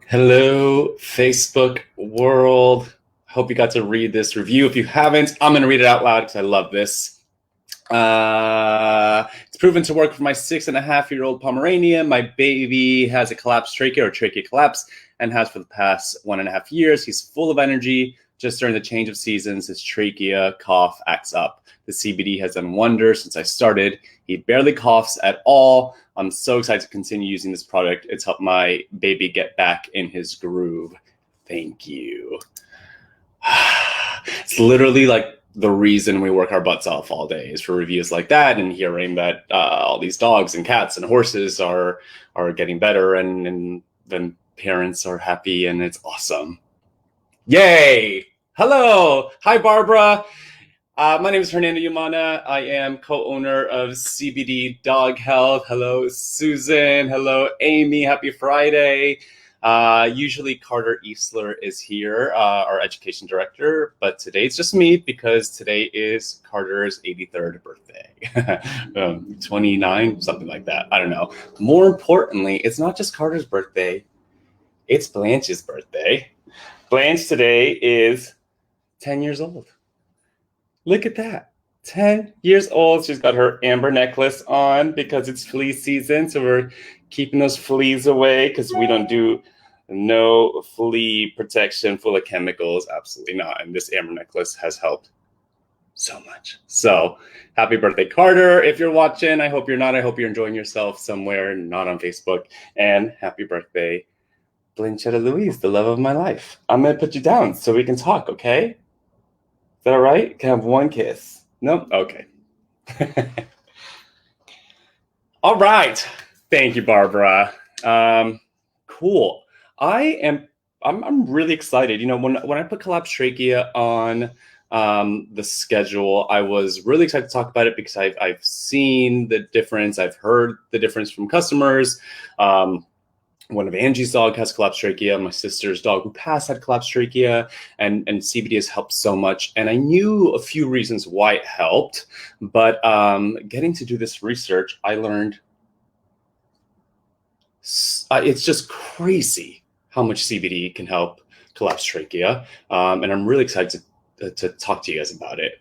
Hello, Facebook world. Hope you got to read this review. If you haven't, I'm going to read it out loud because I love this. It's proven to work for my 6.5-year-old Pomeranian. My baby has a collapsed trachea or trachea collapse and has for the past 1.5 years. He's full of energy. Just during the change of seasons, his trachea cough acts up. The CBD has done wonders since I started. He barely coughs at all. I'm so excited to continue using this product. It's helped my baby get back in his groove. Thank you. It's literally like the reason we work our butts off all day is for reviews like that and hearing that all these dogs and cats and horses are getting better and then parents are happy and it's awesome. Yay! Hello! Hi, Barbara. My name is Fernando Yumana. I am co-owner of CBD Dog Health. Hello, Susan. Hello, Amy. Happy Friday. Usually Carter Eastler is here, our education director, but today it's just me because today is Carter's 83rd birthday. 29, something like that. I don't know. More importantly, it's not just Carter's birthday. It's Blanche's birthday. Blanche today is 10 years old. Look at that. 10 years old. She's got her amber necklace on because it's flea season. So we're keeping those fleas away because we don't do no flea protection full of chemicals. Absolutely not. And this amber necklace has helped so much. So happy birthday, Carter. If you're watching, I hope you're not. I hope you're enjoying yourself somewhere, not on Facebook. And happy birthday, Blanchetta Louise, the love of my life. I'm going to put you down so we can talk, okay? Is that all right? Can I have one kiss? No? Okay. All right. Thank you, Barbara. Cool. I'm really excited. You know, when I put collapsed trachea on the schedule, I was really excited to talk about it because I've seen the difference. I've heard the difference from customers. One of Angie's dog has collapsed trachea. My sister's dog who passed had collapsed trachea, and CBD has helped so much. And I knew a few reasons why it helped, but getting to do this research, I learned it's just crazy how much CBD can help collapsed trachea. And I'm really excited to talk to you guys about it.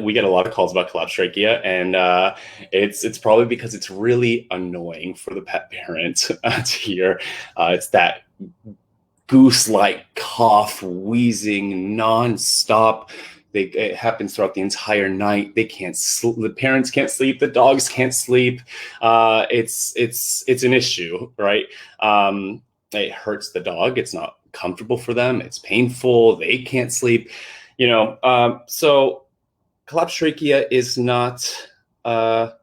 We get a lot of calls about collapsed trachea, and it's probably because it's really annoying for the pet parent to hear. It's that goose-like cough, wheezing, nonstop. It happens throughout the entire night. They can't sleep. The parents can't sleep. The dogs can't sleep. It's an issue, right? It hurts the dog. It's not comfortable for them. It's painful. They can't sleep. You know, so collapsed trachea is not, well,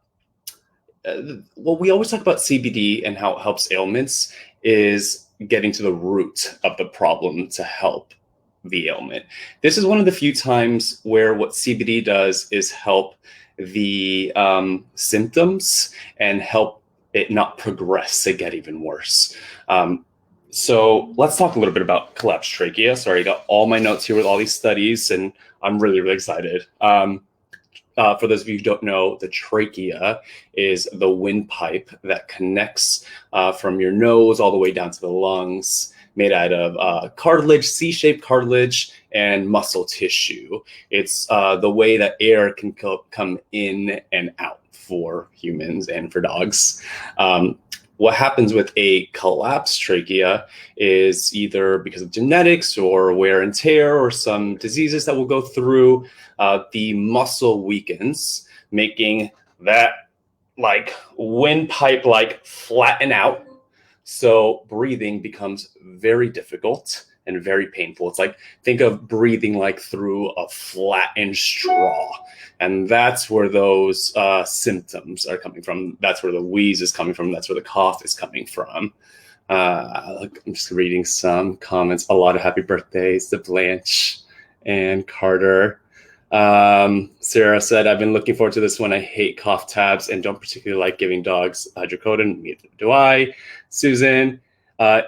we always talk about CBD and how it helps ailments is getting to the root of the problem to help the ailment. This is one of the few times where what CBD does is help the symptoms and help it not progress to get even worse. So let's talk a little bit about collapsed trachea. Sorry, I got all my notes here with all these studies, and I'm really, really excited. For those of you who don't know, the trachea is the windpipe that connects from your nose all the way down to the lungs, made out of cartilage, C-shaped cartilage, and muscle tissue. It's the way that air can come in and out for humans and for dogs. What happens with a collapsed trachea is either because of genetics or wear and tear or some diseases that will go through, the muscle weakens, making that like windpipe like flatten out. So breathing becomes very difficult and very painful. It's like, think of breathing like through a flattened straw. And that's where those symptoms are coming from. That's where the wheeze is coming from. That's where the cough is coming from. I'm just reading some comments. A lot of happy birthdays to Blanche and Carter. Sarah said, I've been looking forward to this one. I hate cough tabs and don't particularly like giving dogs hydrocodone. Neither do I. Susan,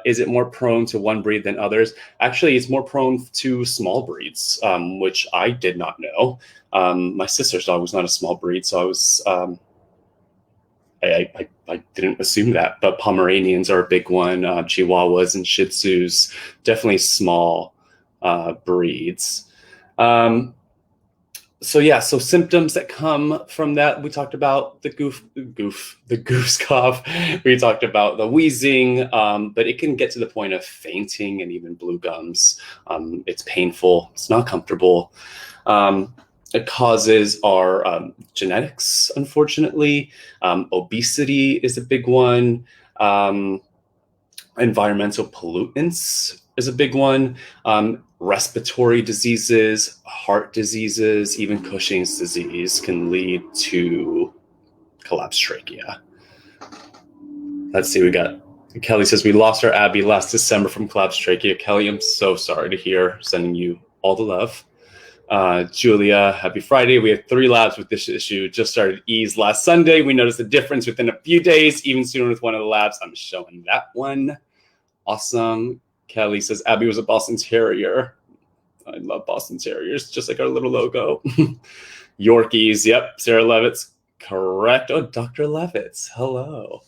is it more prone to one breed than others? Actually, it's more prone to small breeds, which I did not know. My sister's dog was not a small breed, so I didn't assume that, but Pomeranians are a big one. Chihuahuas and Shih Tzus, definitely small breeds. So symptoms that come from that, we talked about the goose cough. We talked about the wheezing, but it can get to the point of fainting and even blue gums. It's painful. It's not comfortable. Causes are genetics, unfortunately. Obesity is a big one. Environmental pollutants is a big one. Respiratory diseases, heart diseases, even Cushing's disease can lead to collapsed trachea. Let's see, we got Kelly says, we lost our Abby last December from collapsed trachea. Kelly, I'm so sorry to hear. Sending you all the love. Julia, happy Friday. We have 3 labs with this issue. Just started ease last Sunday. We noticed a difference within a few days, even sooner with one of the labs. I'm showing that one. Awesome. Kelly says, Abby was a Boston Terrier. I love Boston Terriers, just like our little logo. Yorkies, yep. Sarah Levitz, correct. Oh, Dr. Levitz, hello.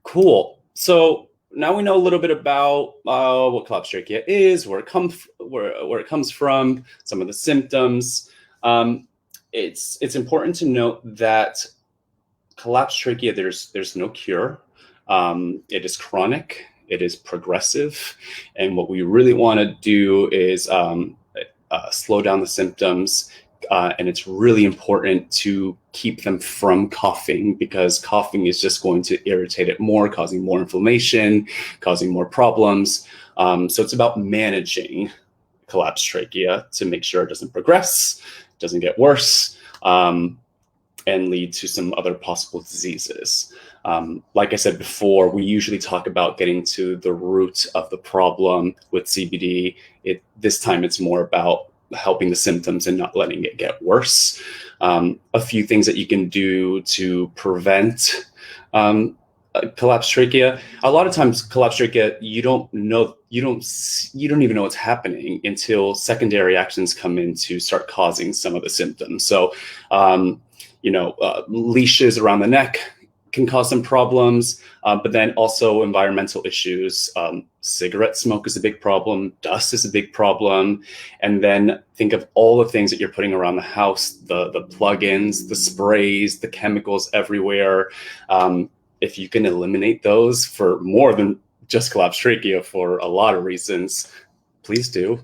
Cool. So now we know a little bit about what collapsed trachea is, where it comes from, some of the symptoms. It's important to note that collapsed trachea, there's no cure. It is chronic, it is progressive, and what we really want to do is slow down the symptoms, and it's really important to keep them from coughing, because coughing is just going to irritate it more, causing more inflammation, causing more problems. So it's about managing collapsed trachea to make sure it doesn't progress, doesn't get worse, and lead to some other possible diseases. Like I said before, we usually talk about getting to the root of the problem with CBD. This time it's more about helping the symptoms and not letting it get worse. A few things that you can do to prevent collapsed trachea. A lot of times collapsed trachea, you don't even know what's happening until secondary actions come in to start causing some of the symptoms. So, leashes around the neck can cause some problems, but then also environmental issues. Cigarette smoke is a big problem. Dust is a big problem. And then think of all the things that you're putting around the house, the plugins, the sprays, the chemicals everywhere. If you can eliminate those for more than just collapsed trachea for a lot of reasons, please do.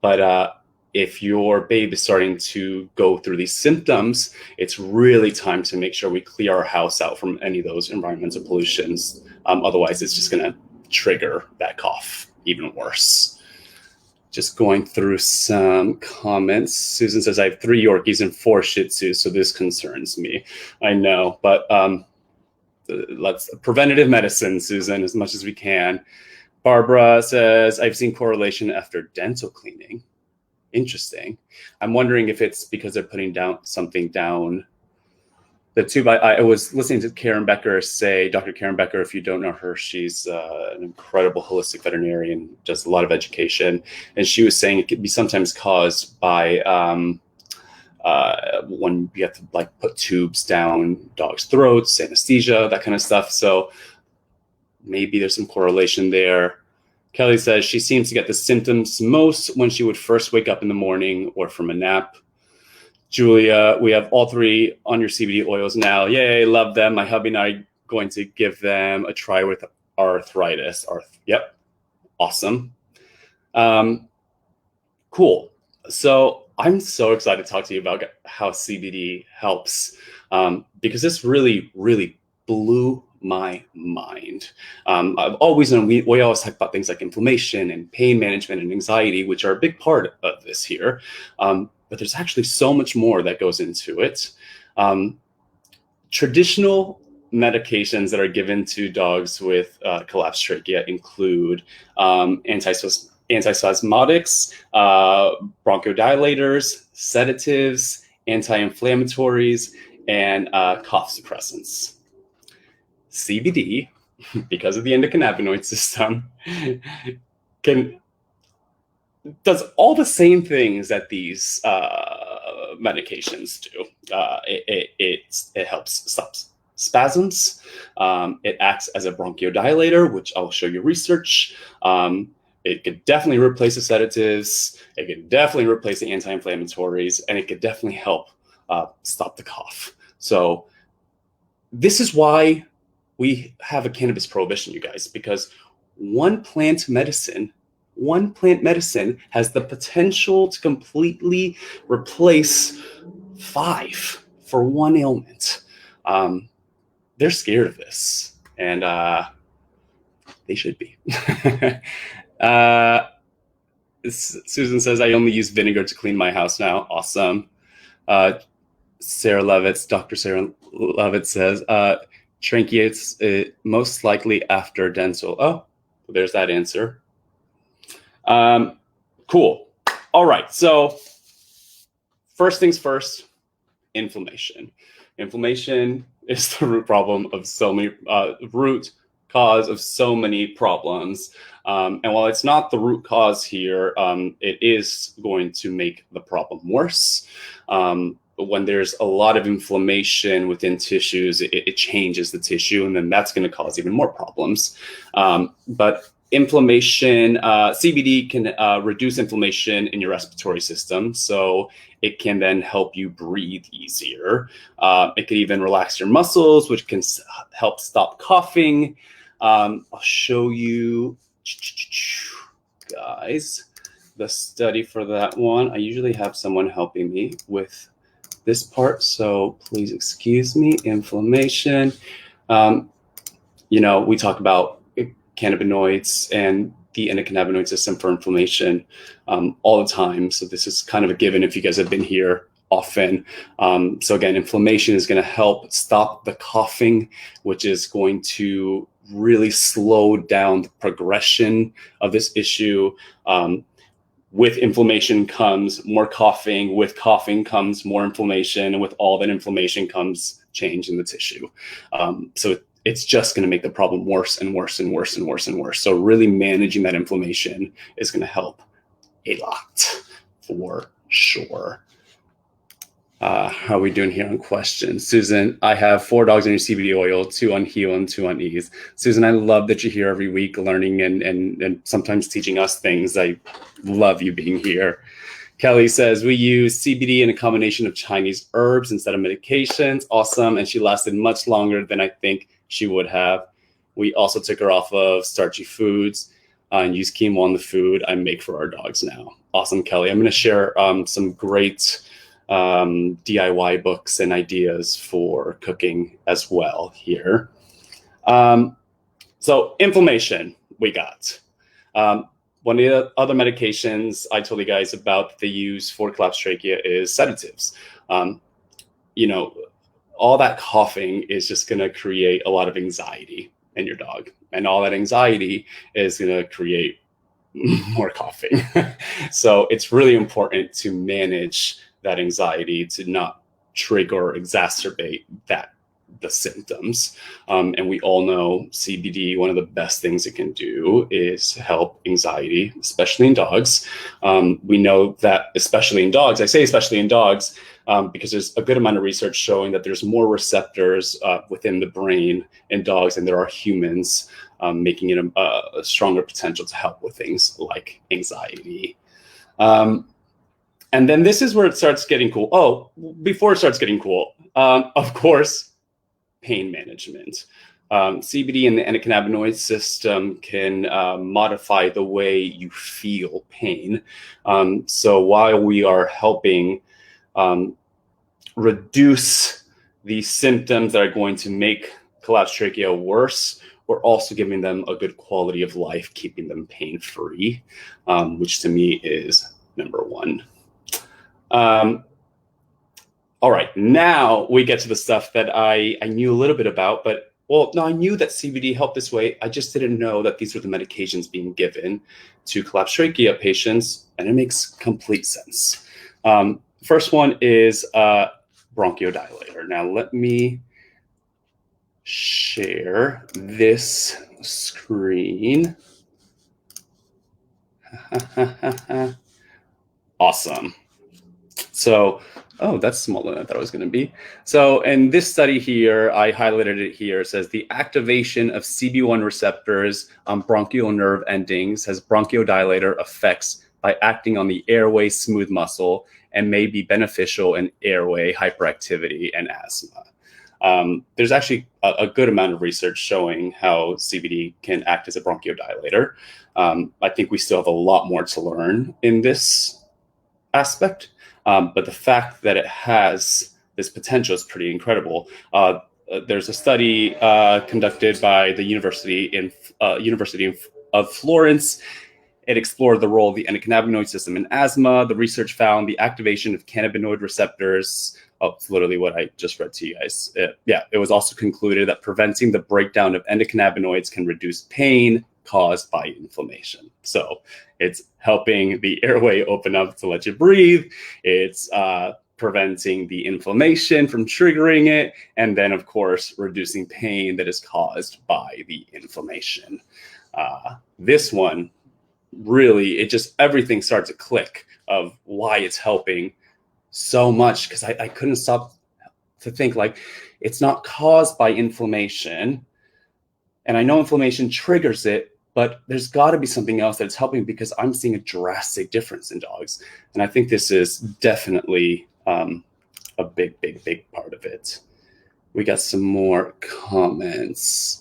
But if your babe is starting to go through these symptoms, it's really time to make sure we clear our house out from any of those environmental pollutions. Otherwise, it's just going to trigger that cough even worse. Just going through some comments. Susan says, I have 3 Yorkies and 4 Shih Tzus, so this concerns me. I know, but let's preventative medicine, Susan, as much as we can. Barbara says, I've seen correlation after dental cleaning. Interesting. I'm wondering if it's because they're putting something down the tube. I was listening to Karen Becker say, Dr. Karen Becker, if you don't know her, she's an incredible holistic veterinarian, does a lot of education. And she was saying it could be sometimes caused by when you have to put tubes down dogs' throats, anesthesia, that kind of stuff. So maybe there's some correlation there. Kelly says she seems to get the symptoms most when she would first wake up in the morning or from a nap. Julia, we have all 3 on your CBD oils now. Yay, love them. My hubby and I are going to give them a try with arthritis. Yep, awesome. Cool. So I'm so excited to talk to you about how CBD helps, because this really, really blew my mind. I've always known we always talk about things like inflammation and pain management and anxiety, which are a big part of this here. But there's actually so much more that goes into it. Traditional medications that are given to dogs with collapsed trachea include antispasmodics, bronchodilators, sedatives, anti-inflammatories, and cough suppressants. CBD, because of the endocannabinoid system, does all the same things that these medications do. It helps stop spasms. It acts as a bronchiodilator, which I'll show you research. It could definitely replace the sedatives. It could definitely replace the anti-inflammatories, and it could definitely help stop the cough. So this is why we have a cannabis prohibition, you guys, because one plant medicine has the potential to completely replace 5 for one ailment. They're scared of this, and they should be. Susan says, I only use vinegar to clean my house now. Awesome. Sarah Levitz, Dr. Sarah Levitz says, Trachea, most likely after dental. Oh, there's that answer. Cool. All right. So first things first, inflammation. Inflammation is the root problem of so many, root cause of so many problems. And while it's not the root cause here, it is going to make the problem worse. When there's a lot of inflammation within tissues, it changes the tissue, and then that's going to cause even more problems. But inflammation, CBD can reduce inflammation in your respiratory system, so it can then help you breathe easier. It can even relax your muscles, which can help stop coughing. I'll show you, guys, the study for that one. I usually have someone helping me with this part, so please excuse me. Inflammation. You know, we talk about cannabinoids and the endocannabinoid system for inflammation all the time. So this is kind of a given if you guys have been here often. So again, inflammation is going to help stop the coughing, which is going to really slow down the progression of this issue. With inflammation comes more coughing. With coughing comes more inflammation. And with all that inflammation comes change in the tissue. So it's just going to make the problem worse and worse and worse and worse and worse. So really managing that inflammation is going to help a lot, for sure. How are we doing here on questions? Susan, I have 4 dogs on your CBD oil, 2 on Heal and 2 on Ease. Susan, I love that you're here every week learning and sometimes teaching us things. I love you being here. Kelly says, we use CBD in a combination of Chinese herbs instead of medications. Awesome. And she lasted much longer than I think she would have. We also took her off of starchy foods and use quinoa on the food I make for our dogs now. Awesome, Kelly. I'm going to share some great DIY books and ideas for cooking as well here. So inflammation we got. One of the other medications I told you guys about that they use for collapsed trachea is sedatives. You know, all that coughing is just going to create a lot of anxiety in your dog. And all that anxiety is going to create more coughing. So it's really important to manage that anxiety to not trigger or exacerbate the symptoms. And we all know CBD, one of the best things it can do is help anxiety, especially in dogs. We know that especially in dogs, I say especially in dogs, because there's a good amount of research showing that there's more receptors within the brain in dogs than there are humans, making it a stronger potential to help with things like anxiety. And then this is where it starts getting cool. Oh, before it starts getting cool, of course, pain management. CBD and the endocannabinoid system can modify the way you feel pain. So while we are helping reduce the symptoms that are going to make collapsed trachea worse, we're also giving them a good quality of life, keeping them pain-free, which to me is number one. All right, now we get to the stuff that I knew a little bit about, but I knew that CBD helped this way. I just didn't know that these were the medications being given to collapsed trachea patients, and it makes complete sense. First one is bronchiodilator. Now let me share this screen. Awesome. So Oh, that's smaller than I thought it was going to be. So in this study here, I highlighted it here. It says the activation of CB1 receptors on bronchial nerve endings has bronchiodilator effects by acting on the airway smooth muscle and may be beneficial in airway hyperactivity and asthma. There's actually a good amount of research showing how CBD can act as a bronchiodilator. I think we still have a lot more to learn in this aspect. But the fact that it has this potential is pretty incredible. There's a study conducted by the University of Florence. It explored the role of the endocannabinoid system in asthma. The research found the activation of cannabinoid receptors. Oh, it's literally what I just read to you guys. It was also concluded that preventing the breakdown of endocannabinoids can reduce pain caused by inflammation. So it's helping the airway open up to let you breathe. It's preventing the inflammation from triggering it. And then, of course, reducing pain that is caused by the inflammation. This one, really, it just, everything starts to click of why it's helping so much, because I couldn't stop to think, like, it's not caused by inflammation. And I know inflammation triggers it, but there's got to be something else that's helping, because I'm seeing a drastic difference in dogs. And I think this is definitely a big, big, big part of it. We got some more comments.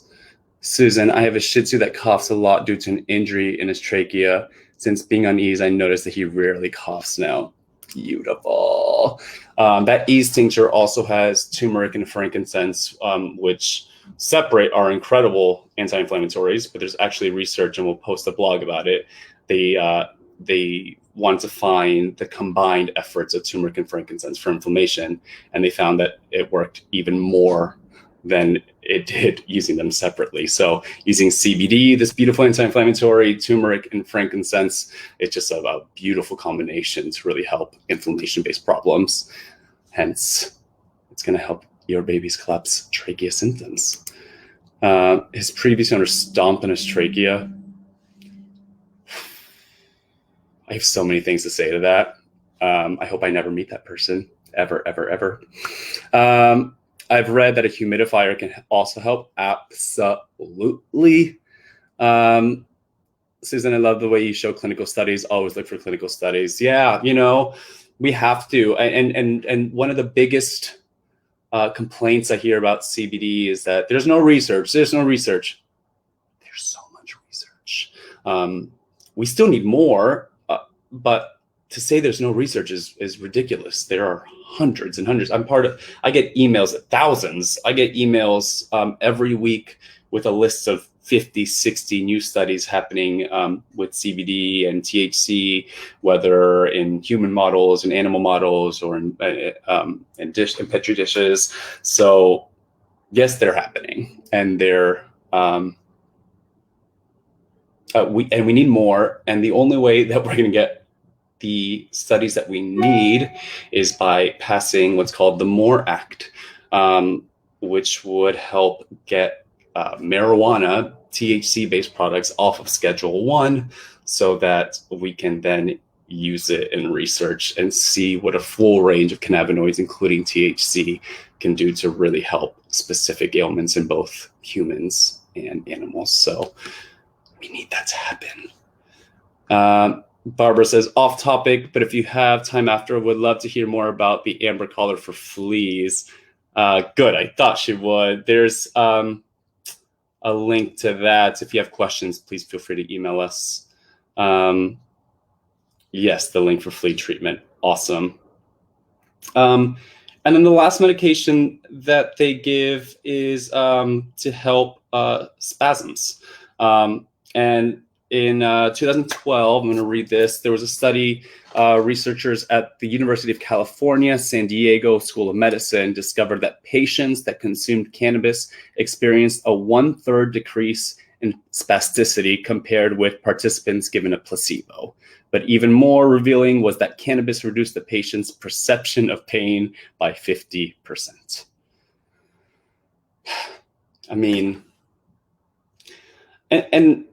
Susan, I have a Shih Tzu that coughs a lot due to an injury in his trachea. Since being on ease, I noticed that he rarely coughs now. Beautiful. That ease tincture also has turmeric and frankincense, which separate are incredible anti-inflammatories, but there's actually research, and we'll post a blog about it. They wanted to find the combined efforts of turmeric and frankincense for inflammation, and they found that it worked even more than it did using them separately. So using CBD, this beautiful anti-inflammatory, turmeric and frankincense, it's just a beautiful combination to really help inflammation-based problems. Hence, it's going to help your baby's collapsed trachea symptoms. His previous owner stomped on his trachea. I have so many things to say to that. I hope I never meet that person, ever, ever, ever. I've read that a humidifier can also help. Absolutely. Susan, I love the way you show clinical studies. Always look for clinical studies. Yeah, we have to. And one of the biggest complaints I hear about CBD is that there's no research. There's no research. There's so much research. We still need more, but to say there's no research is ridiculous. There are hundreds and hundreds. I get emails, thousands. I get emails every week with a list of 50, 60 new studies happening with CBD and THC, whether in human models and animal models or in petri dishes. So yes, they're happening, and we need more. And the only way that we're going to get the studies that we need is by passing what's called the MORE Act, which would help get marijuana, THC-based products off of Schedule 1, so that we can then use it in research and see what a full range of cannabinoids, including THC, can do to really help specific ailments in both humans and animals. So we need that to happen. Barbara says, off topic, but if you have time after, would love to hear more about the amber collar for fleas. Good, I thought she would. There's a link to that. If you have questions, please feel free to email us. Yes, the link for flea treatment. Awesome. And then the last medication that they give is to help spasms. And in 2012, I'm going to read this. There was a study, researchers at the University of California, San Diego School of Medicine discovered that patients that consumed cannabis experienced a 1/3 decrease in spasticity compared with participants given a placebo. But even more revealing was that cannabis reduced the patient's perception of pain by 50%. I mean, and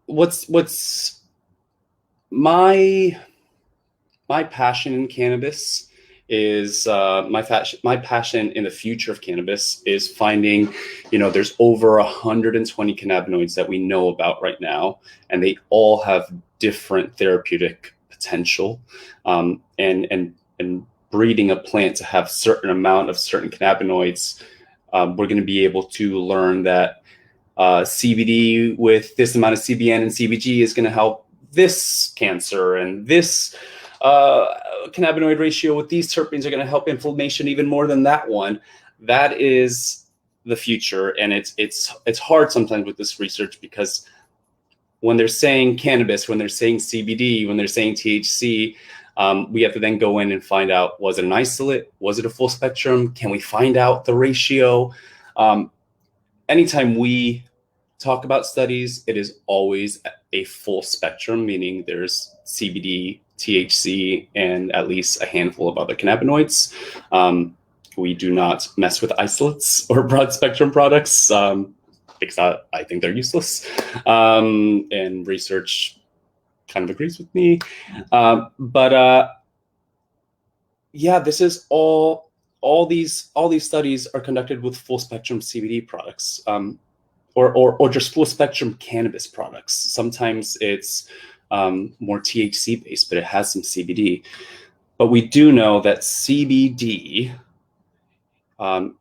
what's my passion in cannabis is my passion in the future of cannabis is finding, there's over 120 cannabinoids that we know about right now, and they all have different therapeutic potential. And breeding a plant to have certain amount of certain cannabinoids, we're going to be able to learn that CBD with this amount of CBN and CBG is going to help this cancer, and this cannabinoid ratio with these terpenes are going to help inflammation even more than that one. That is the future, and it's hard sometimes with this research, because when they're saying cannabis, when they're saying CBD, when they're saying THC, we have to then go in and find out, was it an isolate? Was it a full spectrum? Can we find out the ratio? Anytime we talk about studies, it is always a full spectrum, meaning there's CBD, THC, and at least a handful of other cannabinoids. We do not mess with isolates or broad spectrum products, because I think they're useless. And research kind of agrees with me. Yeah, this is all these studies are conducted with full spectrum CBD products, or just full spectrum cannabis products. Sometimes it's more THC based, but it has some CBD. But we do know that CBD,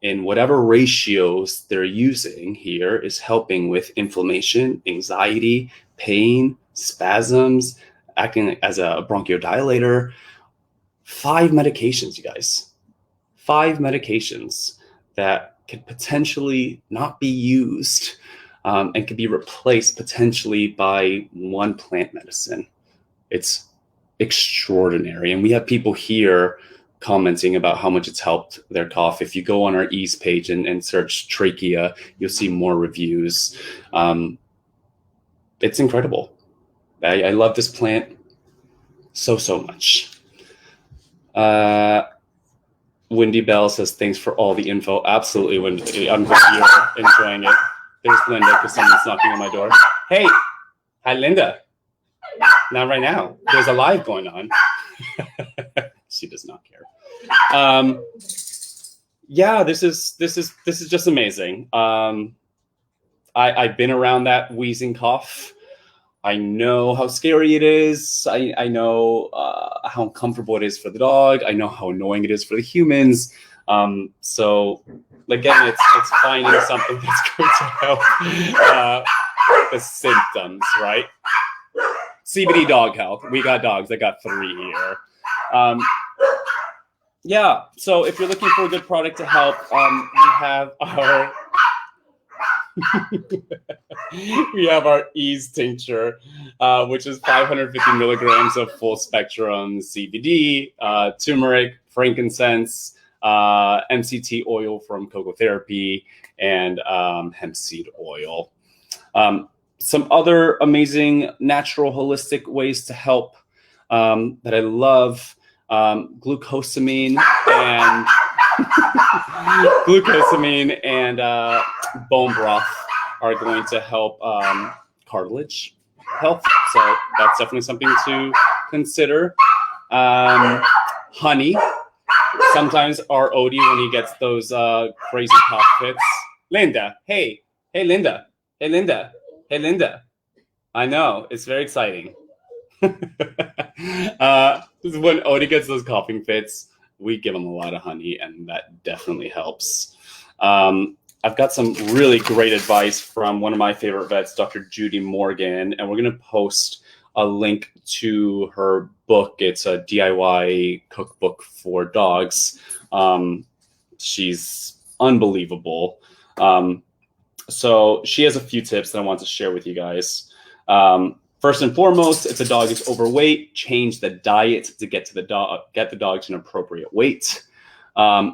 in whatever ratios they're using here, is helping with inflammation, anxiety, pain, spasms, acting as a bronchiodilator. 5 medications, you guys. 5 medications that could potentially not be used, and could be replaced potentially by one plant medicine. It's extraordinary. And we have people here commenting about how much it's helped their cough. If you go on our Ease page and search Trachea, you'll see more reviews. It's incredible. I love this plant so much. Windy Bell says, thanks for all the info. Absolutely, Wendy. I'm here enjoying it. There's Linda, because someone's knocking on my door. Hey, hi, Linda. Not right now. There's a live going on. She does not care. Yeah, this is just amazing. I've been around that wheezing cough. I know how scary it is. I know how uncomfortable it is for the dog. I know how annoying it is for the humans. So again, it's finding something that's going to help the symptoms, right? CBD dog health. We got dogs. I got 3 here. Yeah. So if you're looking for a good product to help, we have our we have our Ease tincture, which is 550 milligrams of full spectrum CBD, turmeric, frankincense, MCT oil from cocoa therapy, and hemp seed oil. Some other amazing natural holistic ways to help that I love, glucosamine and bone broth are going to help cartilage health. So that's definitely something to consider. Honey. Sometimes our Odie, when he gets those crazy cough fits. Linda, hey Linda. I know, it's very exciting. This is when Odie gets those coughing fits, we give him a lot of honey, and that definitely helps. I've got some really great advice from one of my favorite vets, Dr. Judy Morgan, and we're going to post a link to her book. It's a DIY cookbook for dogs. She's unbelievable. So she has a few tips that I want to share with you guys. First and foremost, if the dog is overweight, change the diet to get the dog to an appropriate weight.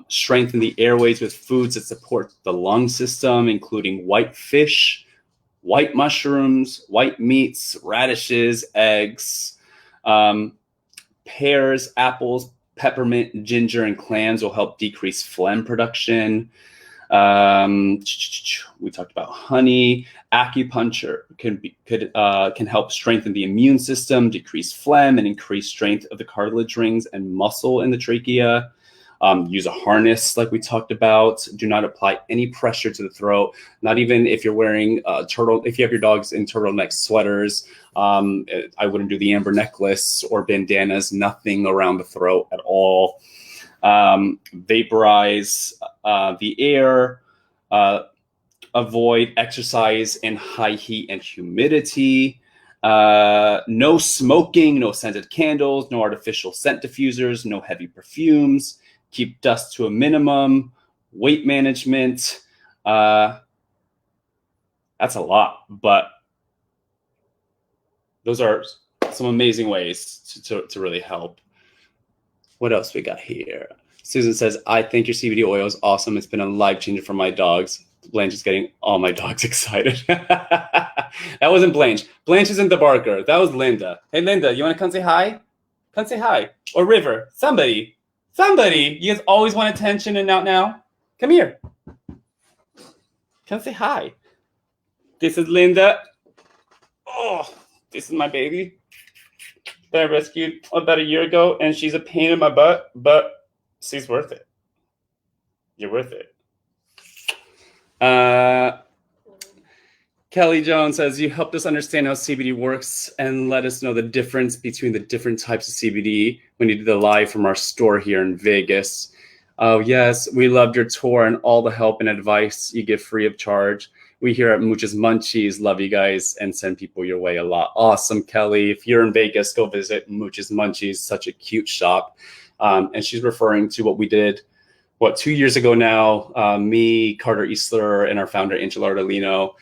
Strengthen the airways with foods that support the lung system, including white fish, white mushrooms, white meats, radishes, eggs. Pears, apples, peppermint, ginger, and clams will help decrease phlegm production. We talked about honey. Acupuncture can help strengthen the immune system, decrease phlegm, and increase strength of the cartilage rings and muscle in the trachea. Use a harness like we talked about. Do not apply any pressure to the throat, not even if you're wearing if you have your dogs in turtleneck sweaters. I wouldn't do the amber necklace or bandanas, nothing around the throat at all. Vaporize the air. Avoid exercise in high heat and humidity. No smoking, no scented candles, no artificial scent diffusers, no heavy perfumes. Keep dust to a minimum. Weight management. That's a lot, but those are some amazing ways to really help. What else we got here? Susan says, I think your CBD oil is awesome. It's been a life changer for my dogs. Blanche is getting all my dogs excited. That wasn't Blanche. Blanche isn't the barker. That was Linda. Hey, Linda, you want to come say hi? Come say hi. Or River. Somebody. You guys always want attention and now. Come here. Come say hi. This is Linda. Oh, this is my baby that I rescued about a year ago, and she's a pain in my butt, but she's worth it. You're worth it. Kelly Jones says, you helped us understand how CBD works and let us know the difference between the different types of CBD when you did the live from our store here in Vegas. Oh, yes, we loved your tour and all the help and advice you give free of charge. We here at Mooch's Munchies love you guys and send people your way a lot. Awesome, Kelly. If you're in Vegas, go visit Mooch's Munchies. Such a cute shop. And she's referring to what we did 2 years ago now. Me, Carter Eastler, and our founder, Angela Ardolino,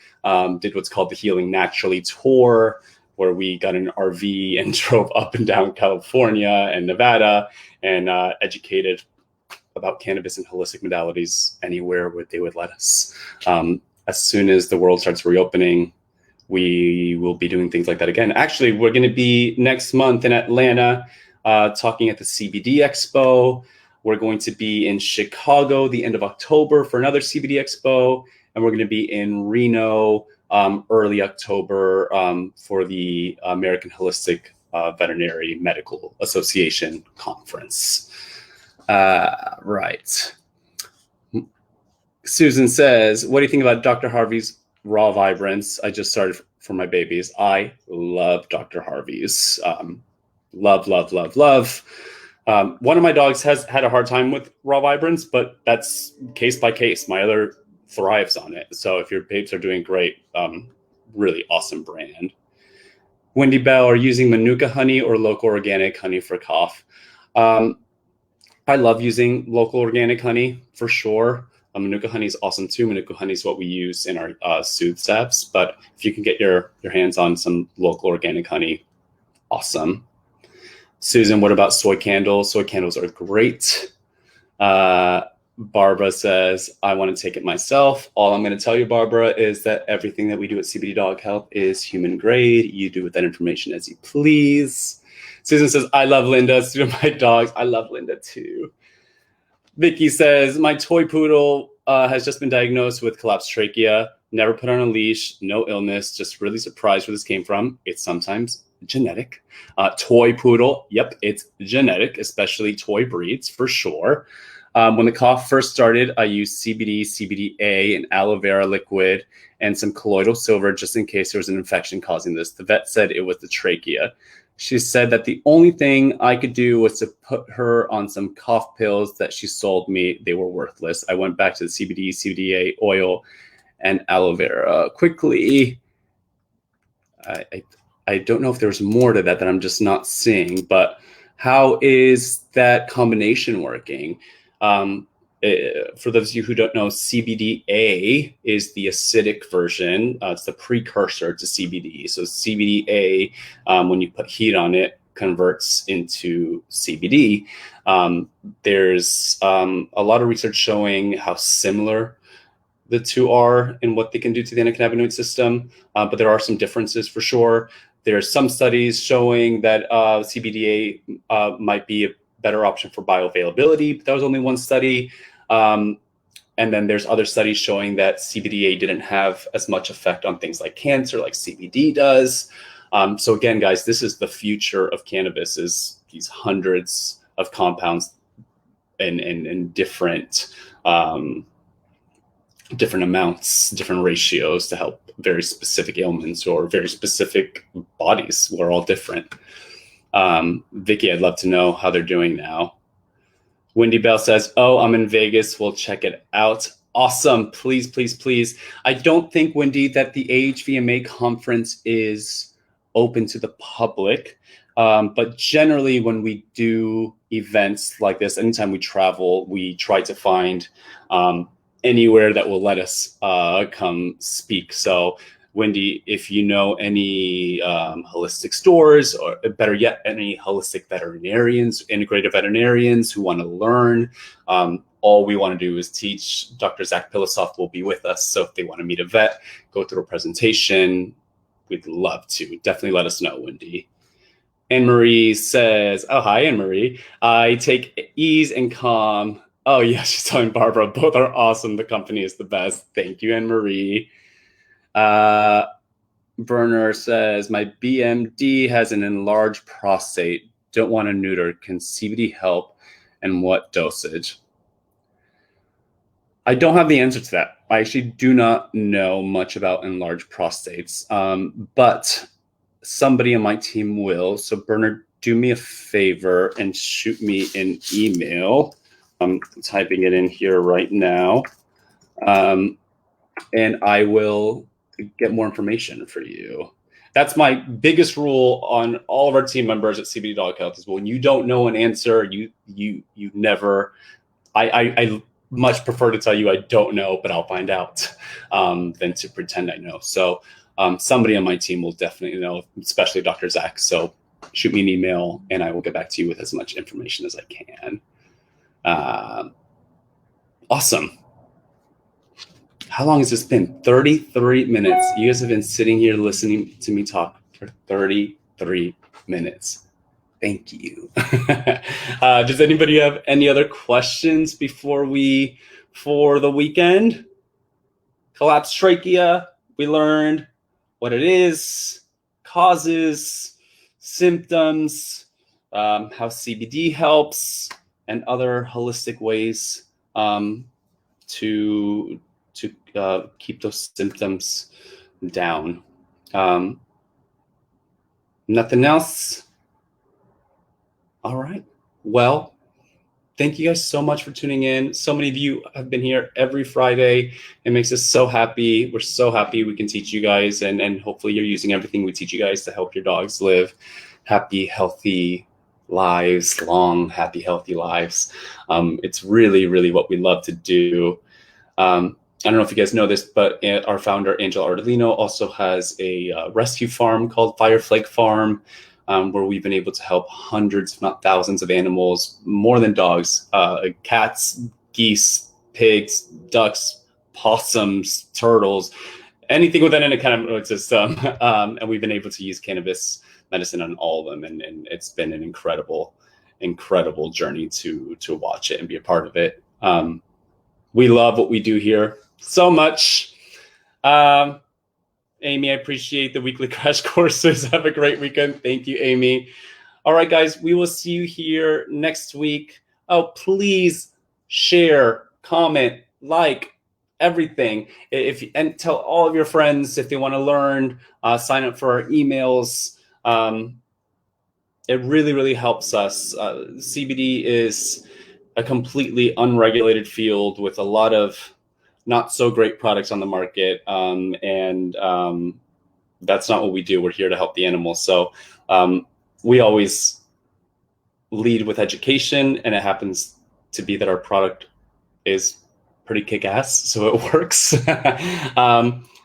did what's called the Healing Naturally Tour, where we got an RV and drove up and down California and Nevada and educated about cannabis and holistic modalities anywhere where they would let us. As soon as the world starts reopening, we will be doing things like that again. Actually, we're going to be next month in Atlanta talking at the CBD Expo. We're going to be in Chicago the end of October for another CBD Expo. And we're going to be in Reno early October for the American Holistic Veterinary Medical Association Conference. Right. Susan says, what do you think about Dr. Harvey's Raw Vibrance? I just started for my babies. I love Dr. Harvey's. Love. One of my dogs has had a hard time with Raw Vibrance, but that's case by case. My other thrives on it. So if your babes are doing great, really awesome brand. Wendy Bell, are you using Manuka honey or local organic honey for cough? I love using local organic honey for sure. Manuka honey is awesome too. Manuka honey is what we use in our soothe steps. But if you can get your hands on some local organic honey, awesome. Susan, what about soy candles? Soy candles are great. Barbara says, I want to take it myself. All I'm going to tell you, Barbara, is that everything that we do at CBD Dog Health is human grade. You do with that information as you please. Susan says, I love Linda. So do my dogs. I love Linda too. Vicky says, my toy poodle has just been diagnosed with collapsed trachea. Never put on a leash, no illness, just really surprised where this came from. It's sometimes genetic. Toy poodle, yep, it's genetic, especially toy breeds for sure. When the cough first started, I used CBD, CBDA, and aloe vera liquid, and some colloidal silver just in case there was an infection causing this. The vet said it was the trachea. She said that the only thing I could do was to put her on some cough pills that she sold me. They were worthless. I went back to the CBD, CBDA oil, and aloe vera quickly. I don't know if there's more to that I'm just not seeing, but how is that combination working? For those of you who don't know, CBDA is the acidic version. It's the precursor to CBD. So CBDA, when you put heat on it, converts into CBD. There's a lot of research showing how similar the two are in what they can do to the endocannabinoid system, but there are some differences for sure. There's some studies showing that CBDA might be a better option for bioavailability, but that was only one study. And then there's other studies showing that CBDA didn't have as much effect on things like cancer, like CBD does. So again, guys, this is the future of cannabis, is these hundreds of compounds in different different amounts, different ratios to help very specific ailments or very specific bodies. We're all different. Vicky, I'd love to know how they're doing now. Wendy Bell says, oh, I'm in Vegas. We'll check it out. Awesome. Please, please, please. I don't think, Wendy, that the AHVMA conference is open to the public. But generally, when we do events like this, anytime we travel, we try to find anywhere that will let us come speak. So, Wendy, if you know any holistic stores, or better yet, any holistic veterinarians, integrative veterinarians who want to learn, all we want to do is teach. Dr. Zach Pilosoff will be with us. So if they want to meet a vet, go through a presentation, we'd love to. Definitely let us know, Wendy. Anne-Marie says, oh, hi, Anne-Marie. I take ease and calm. Oh, yeah, she's telling Barbara, both are awesome. The company is the best. Thank you, Anne-Marie. Berner says, my BMD has an enlarged prostate. Don't want to neuter. Can CBD help, and what dosage? I don't have the answer to that. I actually do not know much about enlarged prostates, but somebody on my team will. So Bernard, do me a favor and shoot me an email. I'm typing it in here right now. And I will get more information for you. That's my biggest rule on all of our team members at CBD Dog Health is when you don't know an answer, you never, I much prefer to tell you I don't know, but I'll find out than to pretend I know. So somebody on my team will definitely know, especially Dr. Zach. So shoot me an email and I will get back to you with as much information as I can. Awesome. How long has this been? 33 minutes. You guys have been sitting here listening to me talk for 33 minutes. Thank you. Does anybody have any other questions for the weekend? Collapsed trachea, we learned what it is, causes, symptoms, how CBD helps, and other holistic ways to keep those symptoms down. Nothing else? All right. Well, thank you guys so much for tuning in. So many of you have been here every Friday. It makes us so happy. We're so happy we can teach you guys, and hopefully you're using everything we teach you guys to help your dogs live happy, healthy lives, long, happy, healthy lives. It's really, really what we love to do. I don't know if you guys know this, but our founder, Angel Ardolino, also has a rescue farm called Fireflake Farm, where we've been able to help hundreds, if not thousands of animals, more than dogs, cats, geese, pigs, ducks, possums, turtles, anything within an endocannabinoid system. And we've been able to use cannabis medicine on all of them. And it's been an incredible, incredible journey to watch it and be a part of it. We love what we do here so much. Amy, I appreciate the weekly crash courses. Have a great weekend. Thank you, Amy. All right, guys, we will see you here next week. Oh, please share, comment, like, everything. And tell all of your friends if they want to learn, sign up for our emails. It really, really helps us. CBD is a completely unregulated field with a lot of not so great products on the market. And that's not what we do. We're here to help the animals. So we always lead with education, and it happens to be that our product is pretty kick-ass, so it works.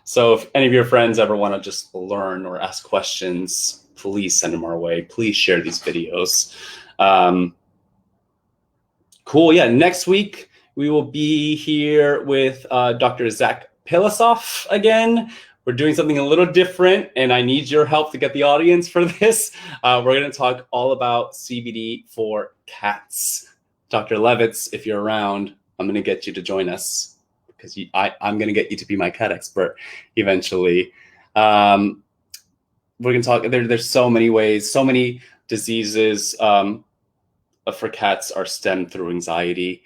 So if any of your friends ever want to just learn or ask questions, please send them our way. Please share these videos. Cool. Yeah. Next week, we will be here with Dr. Zach Pilosoff again. We're doing something a little different, and I need your help to get the audience for this. We're going to talk all about CBD for cats. Dr. Levitz, if you're around, I'm going to get you to join us because I'm going to get you to be my cat expert eventually. We're going to talk, there's so many ways, so many diseases. for cats are stemmed through anxiety.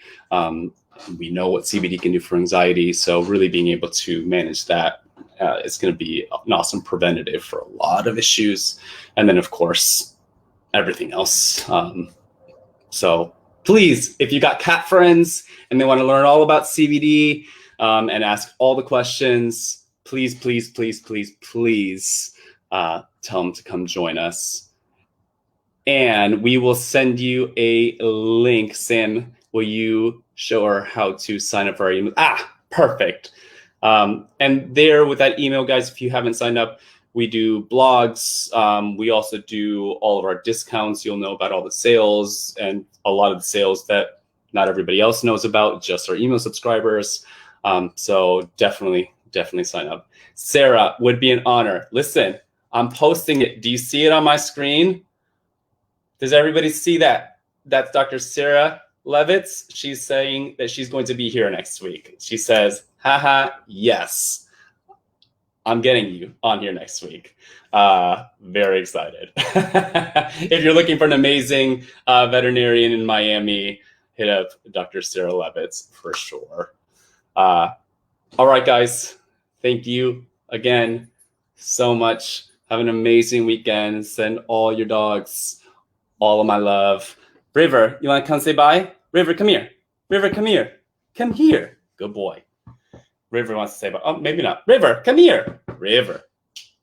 We know what CBD can do for anxiety, so really being able to manage that is going to be an awesome preventative for a lot of issues. And then, of course, everything else. So please, if you got cat friends and they want to learn all about CBD and ask all the questions, please, please, please, please, please tell them to come join us. And we will send you a link. Sam, will you show her how to sign up for our email? Perfect. And there with that email, guys, if you haven't signed up, we do blogs. We also do all of our discounts. You'll know about all the sales and a lot of the sales that not everybody else knows about, just our email subscribers. So definitely sign up. Sarah, would be an honor. Listen, I'm posting it. Do you see it on my screen? Does everybody see that? That's Dr. Sarah Levitz. She's saying that she's going to be here next week. She says, haha, yes. I'm getting you on here next week. Very excited. If you're looking for an amazing veterinarian in Miami, hit up Dr. Sarah Levitz for sure. All right, guys. Thank you again so much. Have an amazing weekend. Send all your dogs all of my love. River, you want to come say bye? River, come here. River, come here. Come here. Good boy. River wants to say bye. Oh, maybe not. River, come here. River.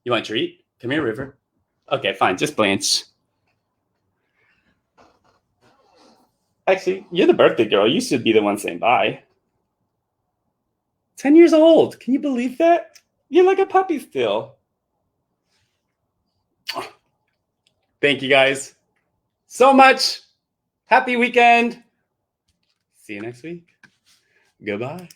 You want a treat? Come here, River. Okay, fine. Just Blanche. Actually, you're the birthday girl. You should be the one saying bye. 10 years old. Can you believe that? You're like a puppy still. Thank you, guys, so much. Happy weekend. See you next week. Goodbye.